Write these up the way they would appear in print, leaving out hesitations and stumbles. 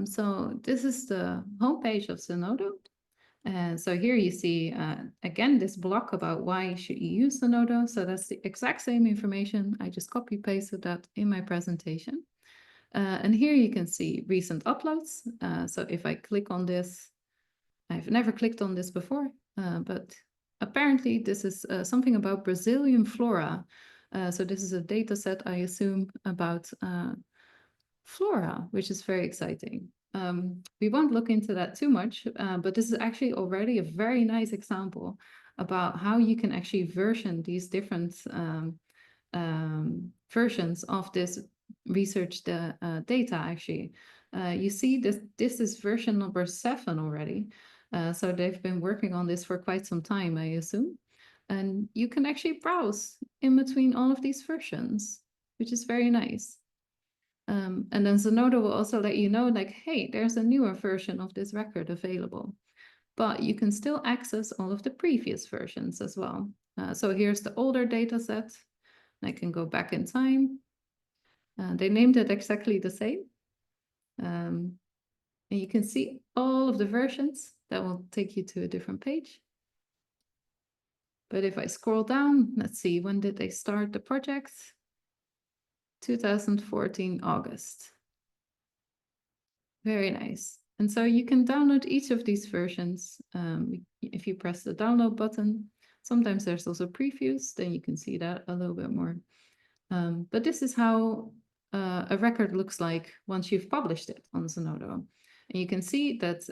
So this is the homepage of Zenodo. And so here you see, again, this block about why should you use Zenodo. So that's the exact same information. I just copy pasted that in my presentation. And here you can see recent uploads. So if I click on this, I've never clicked on this before, but apparently this is something about Brazilian flora. So this is a data set, I assume, about flora, which is very exciting. We won't look into that too much, but this is actually already a very nice example about how you can actually version these different versions of this research data, actually. You see this is version number 7 already. So they've been working on this for quite some time, I assume. And you can actually browse in between all of these versions, which is very nice. And then Zenodo will also let you know, like, hey, there's a newer version of this record available. But you can still access all of the previous versions as well. So here's the older data set. I can go back in time. They named it exactly the same. And you can see all of the versions. That will take you to a different page. But if I scroll down, let's see, when did they start the project? 2014, August. Very nice. And so you can download each of these versions if you press the download button. Sometimes there's also previews, then you can see that a little bit more. But this is how a record looks like once you've published it on Zenodo. And you can see that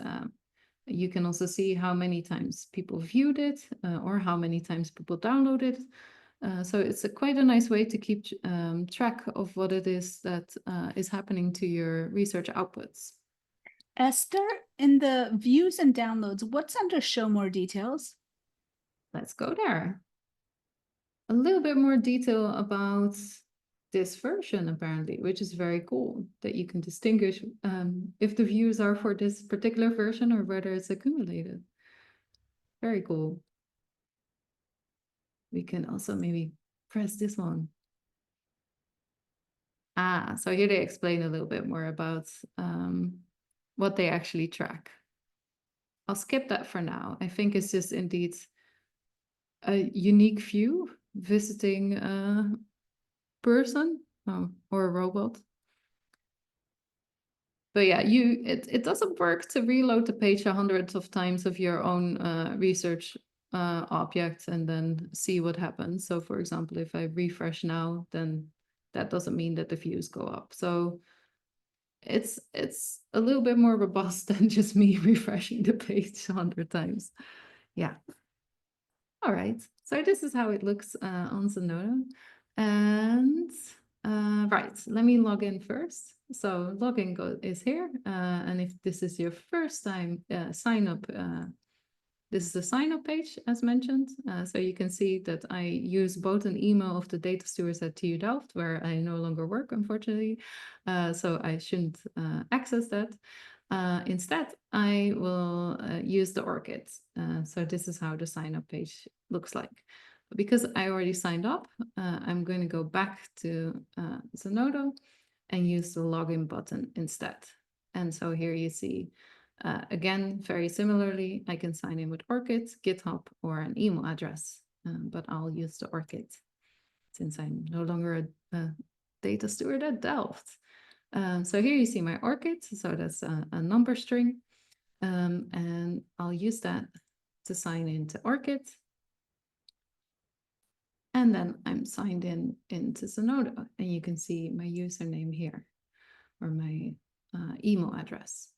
you can also see how many times people viewed it or how many times people downloaded it. So it's quite a nice way to keep track of what it is that is happening to your research outputs. Esther, in the views and downloads, what's under show more details? Let's go there. A little bit more detail about this version, apparently, which is very cool, that you can distinguish if the views are for this particular version or whether it's accumulated. Very cool. We can also maybe press this one. So here they explain a little bit more about what they actually track. I'll skip that for now. I think it's just indeed a unique view visiting a person or a robot. But yeah, it doesn't work to reload the page hundreds of times of your own research object and then see what happens. So for example, if I refresh now, then that doesn't mean that the views go up. So it's a little bit more robust than just me refreshing the page 100 times. Yeah. All right. So this is how it looks on Zenodo. And right, let me log in first. So login is here. And if this is your first time sign up, this is the sign up page as mentioned. So you can see that I use both an email of the data stewards at TU Delft, where I no longer work, unfortunately. So I shouldn't access that. Instead, I will use the ORCID. So this is how the sign up page looks like. But because I already signed up, I'm going to go back to Zenodo and use the login button instead. And so here you see, again, very similarly, I can sign in with ORCID, GitHub, or an email address, but I'll use the ORCID since I'm no longer a data steward at Delft. So here you see my ORCID, so that's a number string, and I'll use that to sign into ORCID. And then I'm signed into Zenodo, and you can see my username here, or my email address.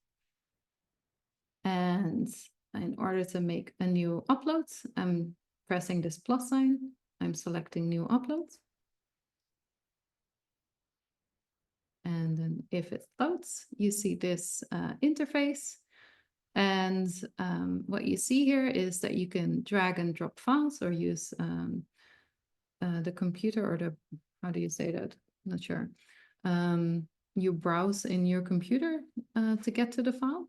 And in order to make a new upload, I'm pressing this plus sign, I'm selecting new upload. And then if it loads, you see this interface. And what you see here is that you can drag and drop files or use the computer or the, how do you say that? I'm not sure. You browse in your computer to get to the file.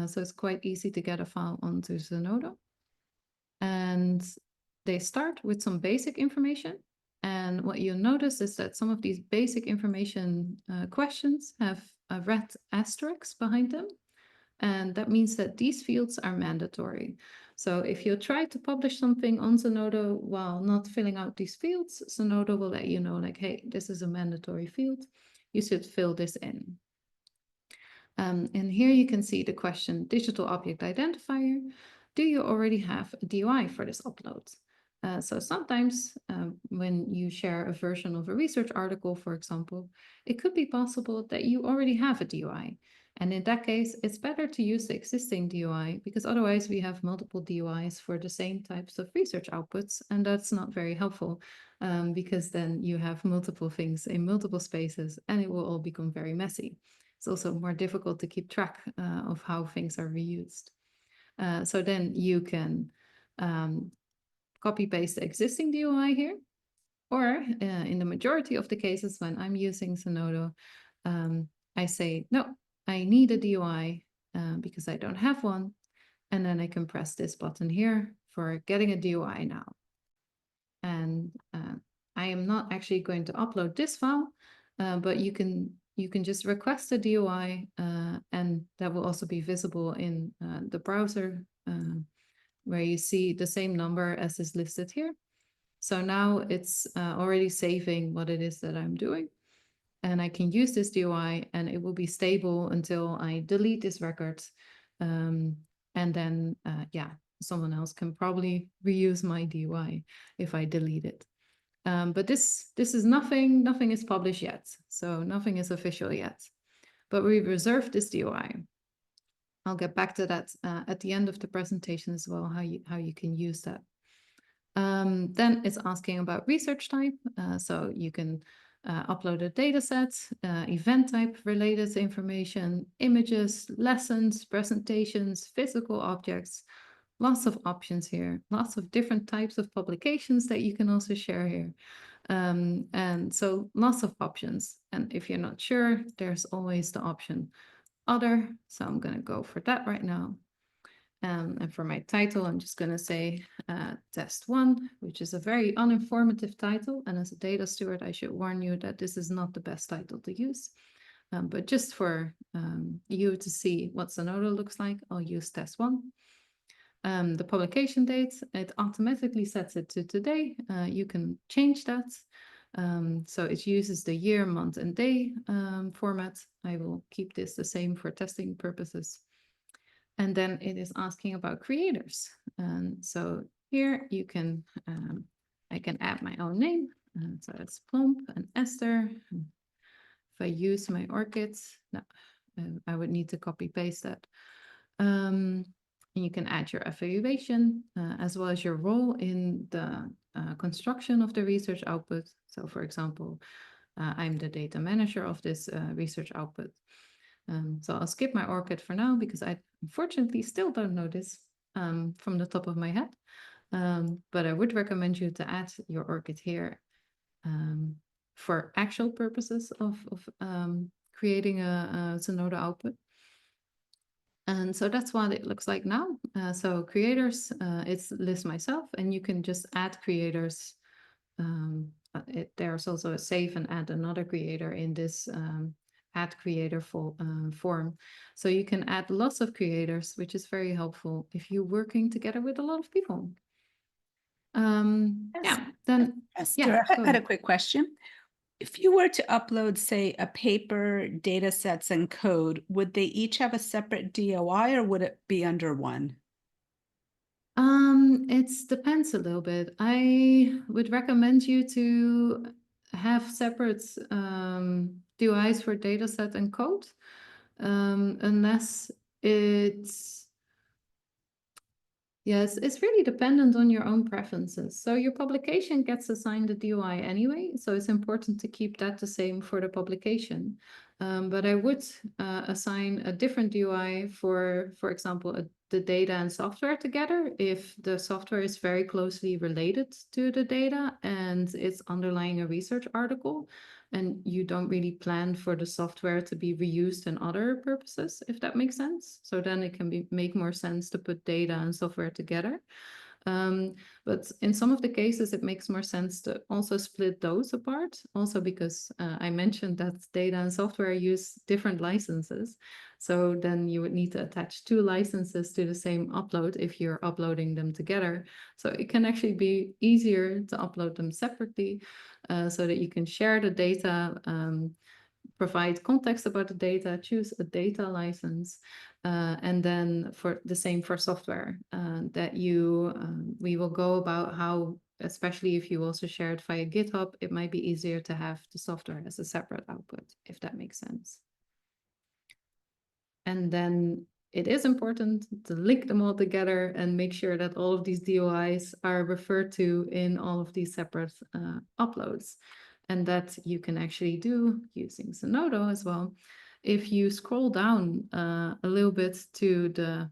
So it's quite easy to get a file onto Zenodo. And they start with some basic information. And what you'll notice is that some of these basic information questions have a red asterisk behind them. And that means that these fields are mandatory. So if you try to publish something on Zenodo while not filling out these fields, Zenodo will let you know, like, hey, this is a mandatory field. You should fill this in. And here you can see the question, Digital Object Identifier. Do you already have a DOI for this upload? So sometimes when you share a version of a research article, for example, it could be possible that you already have a DOI. And in that case, it's better to use the existing DOI because otherwise we have multiple DOIs for the same types of research outputs. And that's not very helpful because then you have multiple things in multiple spaces and it will all become very messy. It's also more difficult to keep track of how things are reused. So then you can copy paste the existing DOI here, or in the majority of the cases when I'm using Zenodo, I say, no, I need a DOI because I don't have one. And then I can press this button here for getting a DOI now. And I am not actually going to upload this file, but you can just request a DOI and that will also be visible in the browser where you see the same number as is listed here. So now it's already saving what it is that I'm doing. And I can use this DOI and it will be stable until I delete this record. And then, yeah, someone else can probably reuse my DOI if I delete it. But this is nothing is published yet. So nothing is official yet. But we reserved this DOI. I'll get back to that at the end of the presentation as well, how you can use that. Then it's asking about research type. So you can upload a data set, event type related information, images, lessons, presentations, physical objects, lots of options here, lots of different types of publications that you can also share here. And so lots of options. And if you're not sure, there's always the option other. So I'm going to go for that right now. And for my title, I'm just going to say test 1, which is a very uninformative title. And as a data steward, I should warn you that this is not the best title to use. But just for you to see what Zenodo looks like, I'll use test 1. The publication date, it automatically sets it to today. You can change that. So it uses the year, month, and day format. I will keep this the same for testing purposes. And then it is asking about creators. So here you can, I can add my own name. So it's Plump and Esther. If I use my orchids, no, I would need to copy paste that. And you can add your affiliation as well as your role in the construction of the research output. So for example, I'm the data manager of this research output. So I'll skip my ORCID for now because I unfortunately still don't know this from the top of my head. But I would recommend you to add your ORCID here for actual purposes of creating a Zenodo output. And so that's what it looks like now. So creators, it's list myself, and you can just add creators. There's also a save and add another creator in this add creator form. So you can add lots of creators, which is very helpful if you're working together with a lot of people. Yeah, then Esther, yeah, I had a quick question. If you were to upload, say, a paper, data sets, and code, would they each have a separate DOI or would it be under one? It depends a little bit. I would recommend you to have separate DOIs for dataset and code, unless it's, yes, it's really dependent on your own preferences. So your publication gets assigned a DOI anyway, so it's important to keep that the same for the publication. But I would assign a different DOI for example, the data and software together if the software is very closely related to the data and it's underlying a research article and you don't really plan for the software to be reused in other purposes, if that makes sense. So then it can make more sense to put data and software together. But in some of the cases, it makes more sense to also split those apart, also because I mentioned that data and software use different licenses. So then you would need to attach 2 licenses to the same upload if you're uploading them together. So it can actually be easier to upload them separately so that you can share the data, provide context about the data, choose a data license, and then for the same for software that we will go about how, especially if you also share it via GitHub, it might be easier to have the software as a separate output, if that makes sense. And then it is important to link them all together and make sure that all of these DOIs are referred to in all of these separate uploads. And that you can actually do using Zenodo as well. If you scroll down a little bit to the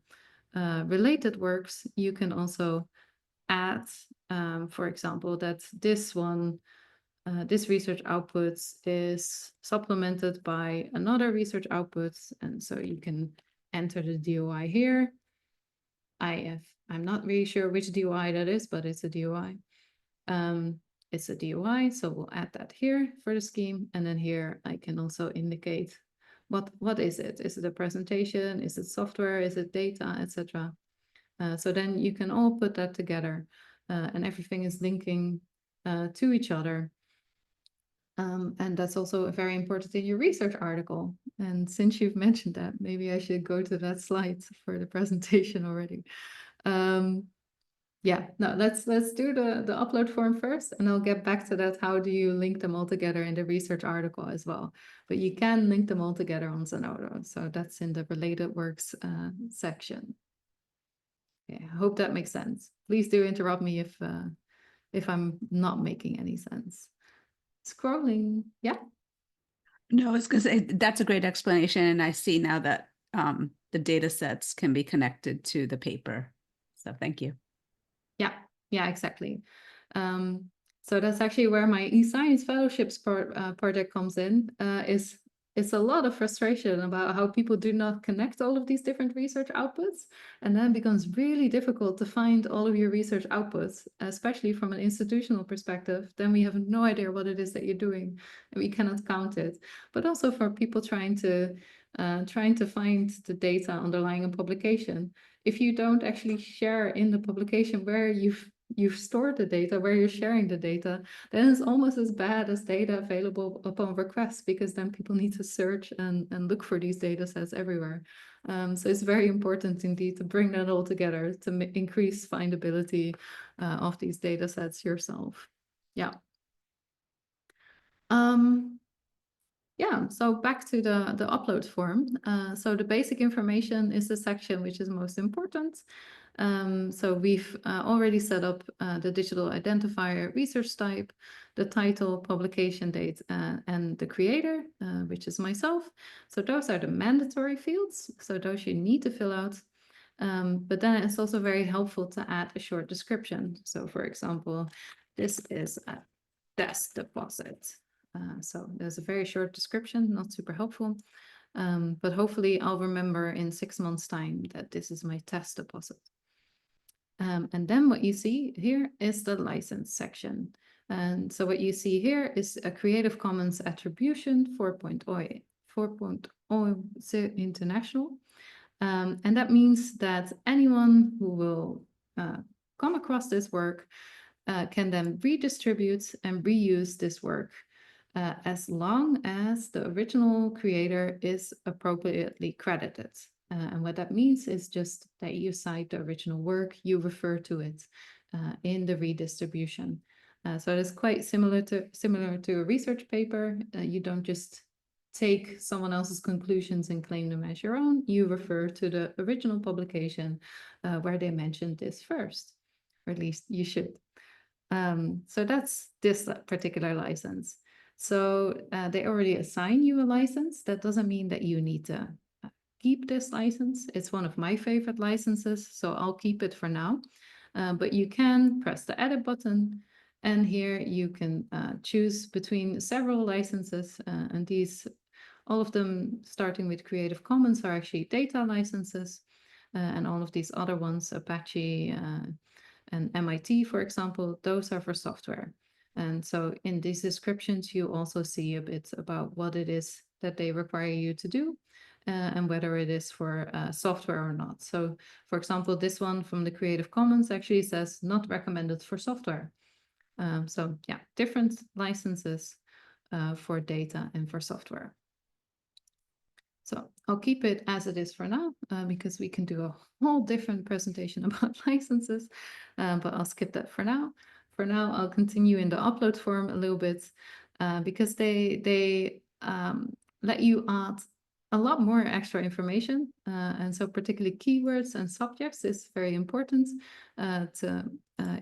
related works, you can also add, for example, that this one, this research output is supplemented by another research output. And so you can enter the DOI here. I'm not really sure which DOI that is, but it's a DOI. It's a DOI, so we'll add that here for the scheme. And then here I can also indicate what is it? Is it a presentation? Is it software? Is it data, etc.? So then you can all put that together and everything is linking to each other. And that's also very important in your research article. And since you've mentioned that, maybe I should go to that slide for the presentation already. Yeah, no, let's do the upload form first, and I'll get back to that. How do you link them all together in the research article as well? But you can link them all together on Zenodo. So that's in the related works section. Yeah, I hope that makes sense. Please do interrupt me if I'm not making any sense. Scrolling, yeah. No, I was going to say that's a great explanation. And I see now that the data sets can be connected to the paper. So thank you. Yeah, exactly. So that's actually where my eScience Fellowships project comes in. It's a lot of frustration about how people do not connect all of these different research outputs, and then it becomes really difficult to find all of your research outputs, especially from an institutional perspective. Then we have no idea what it is that you're doing, and we cannot count it. But also for people trying to find the data underlying a publication. If you don't actually share in the publication where you've stored the data, where you're sharing the data, then it's almost as bad as data available upon request, because then people need to search and look for these data sets everywhere. So it's very important indeed to bring that all together to increase findability of these data sets yourself. Yeah. Yeah, so back to the upload form. So the basic information is the section which is most important. So we've already set up the digital identifier research type, the title, publication date, and the creator, which is myself. So those are the mandatory fields. So those you need to fill out. But then it's also very helpful to add a short description. So for example, this is a test deposit. So there's a very short description, not super helpful, but hopefully I'll remember in 6 months' time that this is my test deposit. And then what you see here is the license section. And so what you see here is a Creative Commons Attribution 4.0 international. And that means that anyone who will come across this work can then redistribute and reuse this work as long as the original creator is appropriately credited. And what that means is just that you cite the original work, you refer to it in the redistribution. So it's quite similar to a research paper. You don't just take someone else's conclusions and claim them as your own. You refer to the original publication where they mentioned this first, or at least you should. So that's this particular license. So they already assign you a license. That doesn't mean that you need to keep this license. It's one of my favorite licenses, so I'll keep it for now. But you can press the edit button, and here you can choose between several licenses, and these, all of them starting with Creative Commons, are actually data licenses, and all of these other ones, Apache and MIT, for example, those are for software. And so in these descriptions, you also see a bit about what it is that they require you to do and whether it is for software or not. So for example, this one from the Creative Commons actually says not recommended for software. So yeah, different licenses for data and for software. So I'll keep it as it is for now because we can do a whole different presentation about licenses, but I'll skip that for now. For now, I'll continue in the upload form a little bit because they let you add a lot more extra information. And so particularly keywords and subjects is very important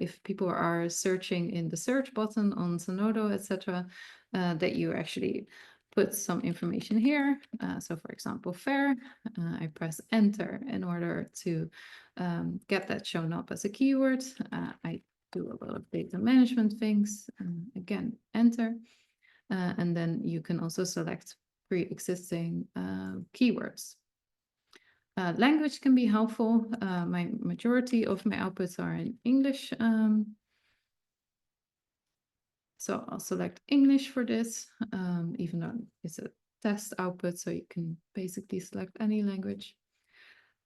if people are searching in the search button on Zenodo, etc., that you actually put some information here. So for example, fair, I press enter in order to get that shown up as a keyword. I do a lot of data management things. Again, enter. And then you can also select pre-existing keywords. Language can be helpful. My majority of my outputs are in English. So I'll select English for this, even though it's a test output, so you can basically select any language.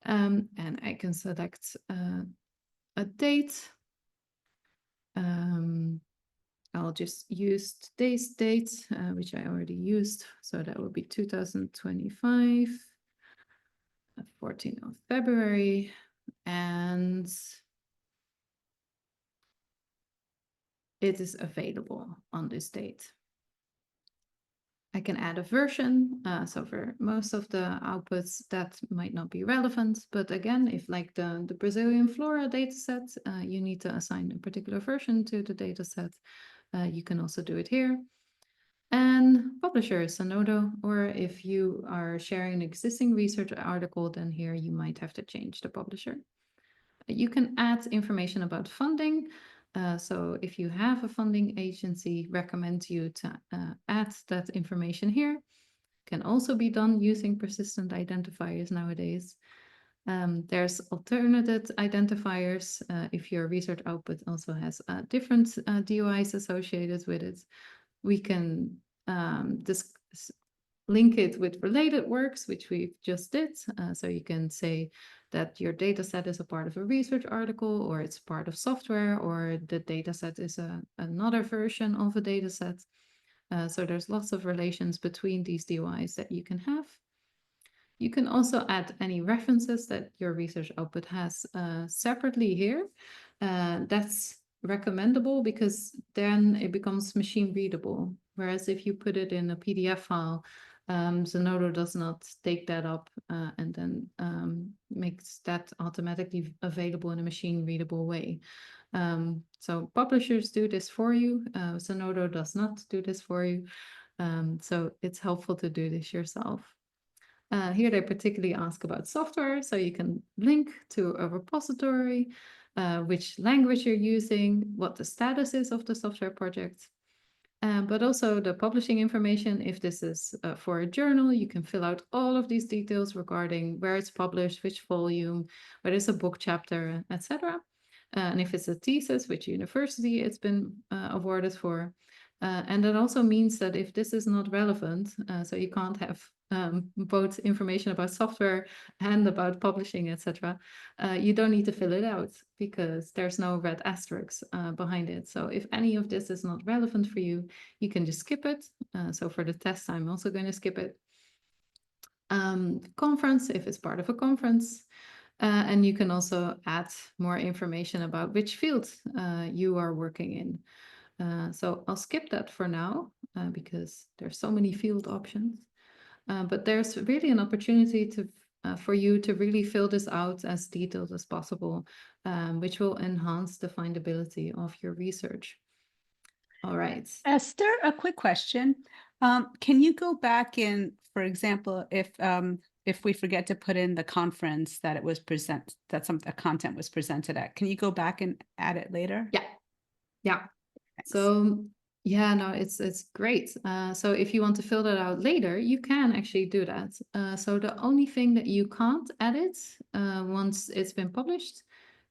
And I can select a date. I'll just use today's date, which I already used. So that would be 2025, 14th of February. And it is available on this date. I can add a version. So for most of the outputs, that might not be relevant. But again, if like the Brazilian flora dataset, you need to assign a particular version to the dataset, you can also do it here. And publisher is Zenodo, or if you are sharing an existing research article, then here you might have to change the publisher. You can add information about funding. So if you have a funding agency, recommend you to add that information here. Can also be done using persistent identifiers nowadays. There's alternative identifiers if your research output also has different DOIs associated with it. We can link it with related works, which we just did. So you can say that your data set is a part of a research article, or it's part of software, or the data set is another version of a data set. So there's lots of relations between these DOIs that you can have. You can also add any references that your research output has separately here. That's recommendable because then it becomes machine readable. Whereas if you put it in a PDF file, Zenodo does not take that up and then makes that automatically available in a machine readable way. So publishers do this for you. Zenodo does not do this for you. So it's helpful to do this yourself. Here they particularly ask about software, so you can link to a repository, which language you're using, what the status is of the software project, but also the publishing information. If this is for a journal, you can fill out all of these details regarding where it's published, which volume, whether it's a book chapter, etc. And if it's a thesis, which university it's been awarded for. And that also means that if this is not relevant, so you can't have both information about software and about publishing, etc., you don't need to fill it out because there's no red asterisks behind it. So if any of this is not relevant for you, you can just skip it. So for the test, I'm also going to skip it. Conference, if it's part of a conference. And you can also add more information about which field you are working in. So I'll skip that for now because there's so many field options. But there's really an opportunity for you to really fill this out as detailed as possible, which will enhance the findability of your research. All right. Esther, a quick question. Can you go back in, for example, if we forget to put in the conference that it was a content was presented at, can you go back and add it later? Yeah. Yeah. Thanks. So yeah, no, it's great. So if you want to fill that out later, you can actually do that. So the only thing that you can't edit once it's been published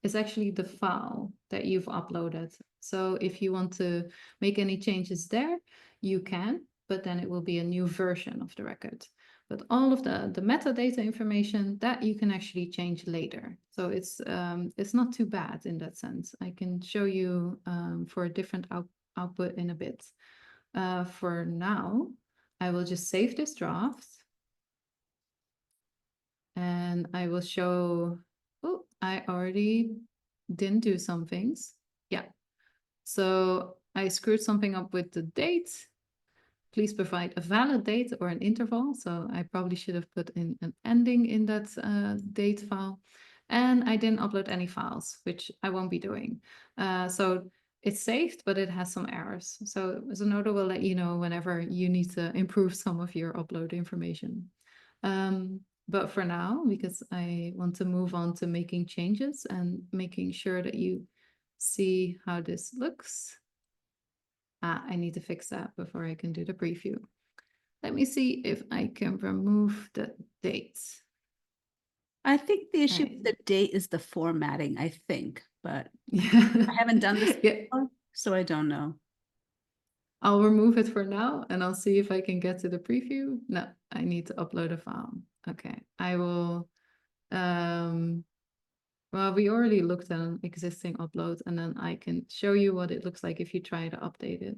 is actually the file that you've uploaded. So if you want to make any changes there, you can, but then it will be a new version of the record. But all of the metadata information that you can actually change later. So it's not too bad in that sense. I can show you for a different output in a bit. For now, I will just save this draft. And I will show, oh, I already didn't do some things. Yeah. So I screwed something up with the date. Please provide a valid date or an interval. So I probably should have put in an ending in that date file. And I didn't upload any files, which I won't be doing. So it's saved, but it has some errors. So Zenodo will let you know whenever you need to improve some of your upload information. But for now, because I want to move on to making changes and making sure that you see how this looks. I need to fix that before I can do the preview. Let me see if I can remove the dates. I think the issue with the date is the formatting, I think, but yeah. I haven't done this yeah. before, so I don't know. I'll remove it for now and I'll see if I can get to the preview. No, I need to upload a file. Okay, I will. Well, we already looked at an existing upload and then I can show you what it looks like if you try to update it.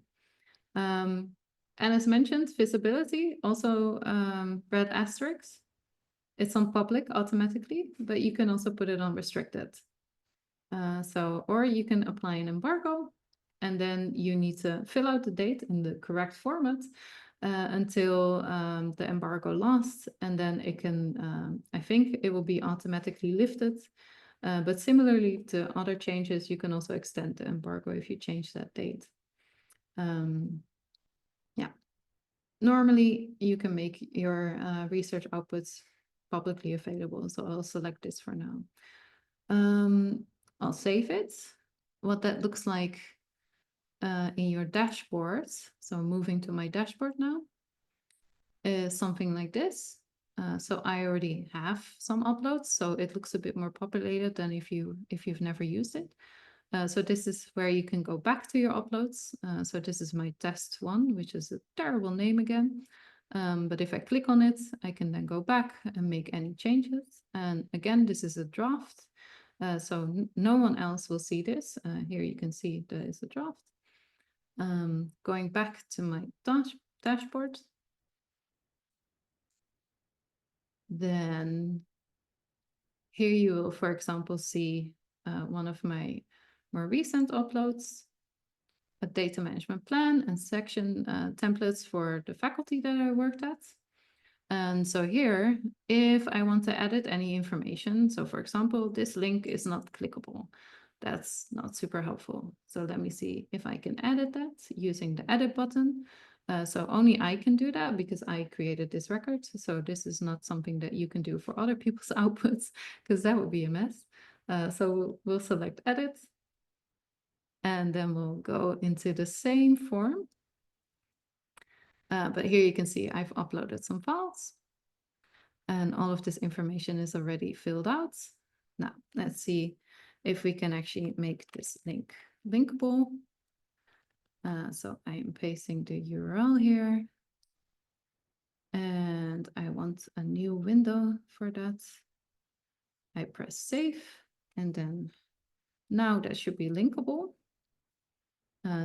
And as mentioned, visibility, also red asterisks. It's on public automatically, but you can also put it on restricted. Or you can apply an embargo and then you need to fill out the date in the correct format until the embargo lasts, and then it can, I think it will be automatically lifted. But similarly to other changes, you can also extend the embargo if you change that date. Yeah. Normally, you can make your research outputs publicly available, so I'll select this for now. I'll save it. What that looks like in your dashboard, so moving to my dashboard now, is something like this. So I already have some uploads, so it looks a bit more populated than if you've never used it. So this is where you can go back to your uploads. So this is my test one, which is a terrible name again. But if I click on it, I can then go back and make any changes. And again, this is a draft. So no one else will see this. Here you can see there is a draft. Going back to my dashboard. Then here you will, for example, see one of my more recent uploads, a data management plan and section templates for the faculty that I worked at. And so here, if I want to edit any information, so for example, this link is not clickable. That's not super helpful. So let me see if I can edit that using the edit button. So only I can do that because I created this record. So this is not something that you can do for other people's outputs because that would be a mess. So we'll select edit. And then we'll go into the same form. But here you can see I've uploaded some files. And all of this information is already filled out. Now, let's see if we can actually make this link linkable. So I am pasting the URL here. And I want a new window for that. I press save. And then now that should be linkable.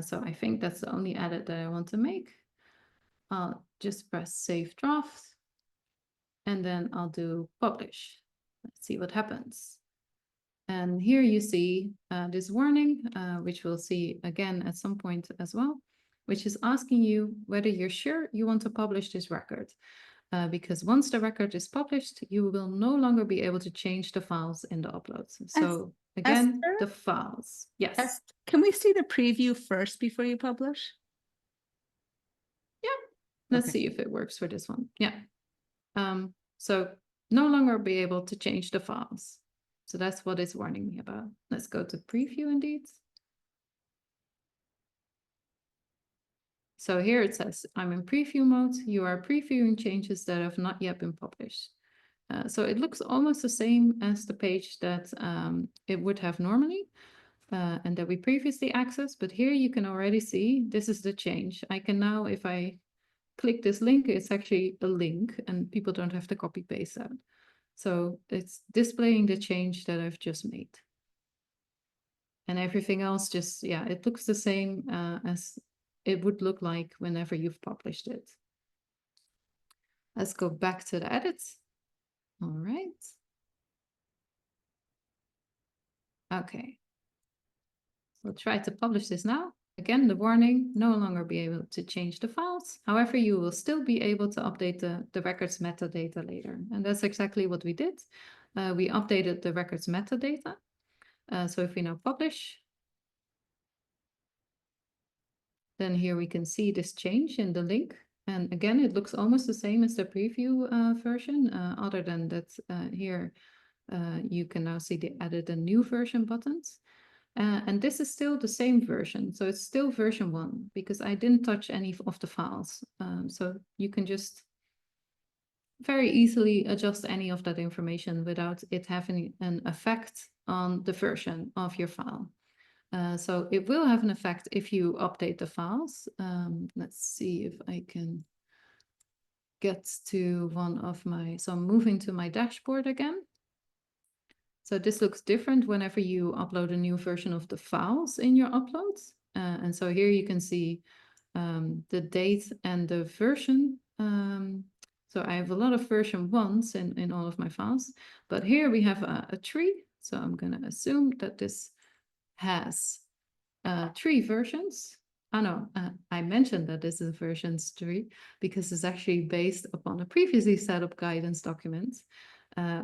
So I think that's the only edit that I want to make. I'll just press save draft. And then I'll do publish. Let's see what happens. And here you see this warning, which we'll see again at some point as well, which is asking you whether you're sure you want to publish this record. Because once the record is published, you will no longer be able to change the files in the uploads. So again, Esther? the files. Yes. Can we see the preview first before you publish? Yeah. Let's see if it works for this one. Yeah. So no longer be able to change the files. So that's what it's warning me about. Let's go to preview indeed. So here it says, I'm in preview mode. You are previewing changes that have not yet been published. So it looks almost the same as the page that it would have normally and that we previously accessed. But here you can already see this is the change. I can now, if I click this link, it's actually a link and people don't have to copy paste that. So it's displaying the change that I've just made. And everything else just, yeah, it looks the same as it would look like whenever you've published it. Let's go back to the edits. All right. Okay. We'll try to publish this now. Again, the warning, no longer be able to change the files. However, you will still be able to update the records metadata later. And that's exactly what we did. We updated the records metadata. So if we now publish, then here we can see this change in the link. And again, it looks almost the same as the preview version, other than that here you can now see the added and new version buttons. And this is still the same version. So it's still version 1 because I didn't touch any of the files. So you can just very easily adjust any of that information without it having an effect on the version of your file. So it will have an effect if you update the files. Let's see if I can get to one of my, so I'm moving to my dashboard again. So this looks different whenever you upload a new version of the files in your uploads. And so here you can see the date and the version. So I have a lot of version 1s in all of my files, but here we have a tree. So I'm going to assume that this has 3 versions. Oh no, I mentioned that this is versions 3 because it's actually based upon a previously set up guidance document,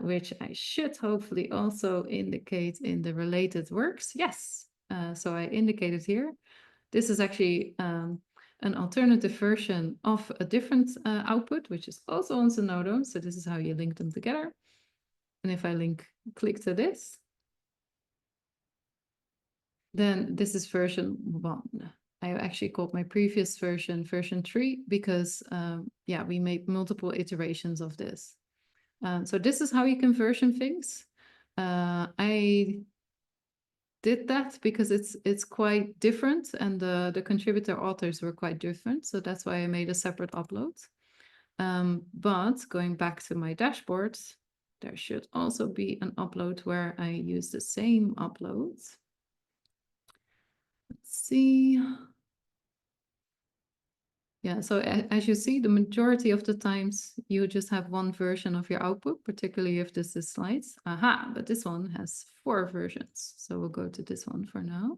which I should hopefully also indicate in the related works. Yes, so I indicated here. This is actually an alternative version of a different output, which is also on Zenodo. So this is how you link them together. And if I click to this, then this is version 1. I actually called my previous version version 3 because, yeah, we made multiple iterations of this. So this is how you can version things. I did that because it's quite different and the contributor authors were quite different. So that's why I made a separate upload. But going back to my dashboards, there should also be an upload where I use the same uploads. Let's see. Yeah, so as you see, the majority of the times you just have one version of your output, particularly if this is slides. Aha, but this one has 4 versions. So we'll go to this one for now.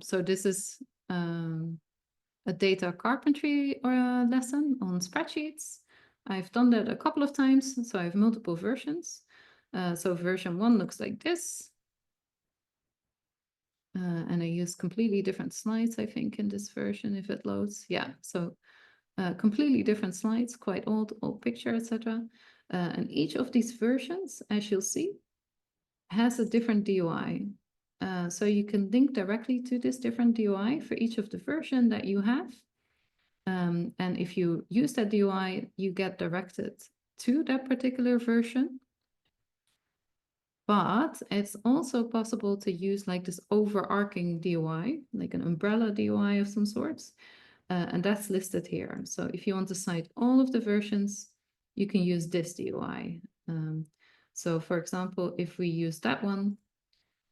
So this is a data carpentry lesson on spreadsheets. I've done that a couple of times, so I have multiple versions. So version 1 looks like this. And I use completely different slides, I think, in this version, if it loads. Yeah, so completely different slides, quite old picture, etc. And each of these versions, as you'll see, has a different DOI. So you can link directly to this different DOI for each of the version that you have. And if you use that DOI, you get directed to that particular version. But it's also possible to use like this overarching DOI, like an umbrella DOI of some sorts. And that's listed here. So if you want to cite all of the versions, you can use this DOI. So for example, if we use that one,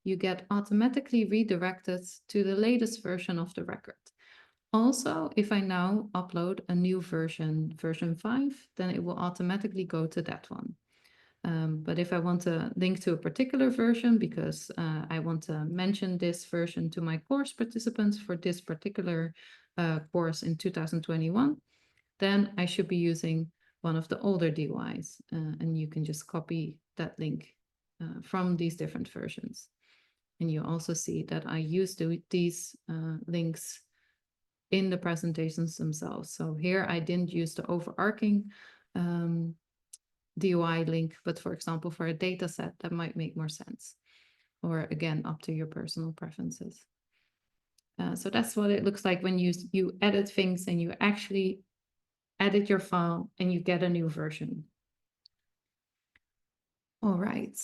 you get automatically redirected to the latest version of the record. Also, if I now upload a new version, version 5, then it will automatically go to that one. But if I want to link to a particular version because I want to mention this version to my course participants for this particular course in 2021, then I should be using one of the older DOIs. And you can just copy that link from these different versions. And you also see that I use these links in the presentations themselves. So here I didn't use the overarching DOI link, but for example, for a data set, that might make more sense. Or again, up to your personal preferences. So that's what it looks like when you edit things and you actually edit your file and you get a new version. All right.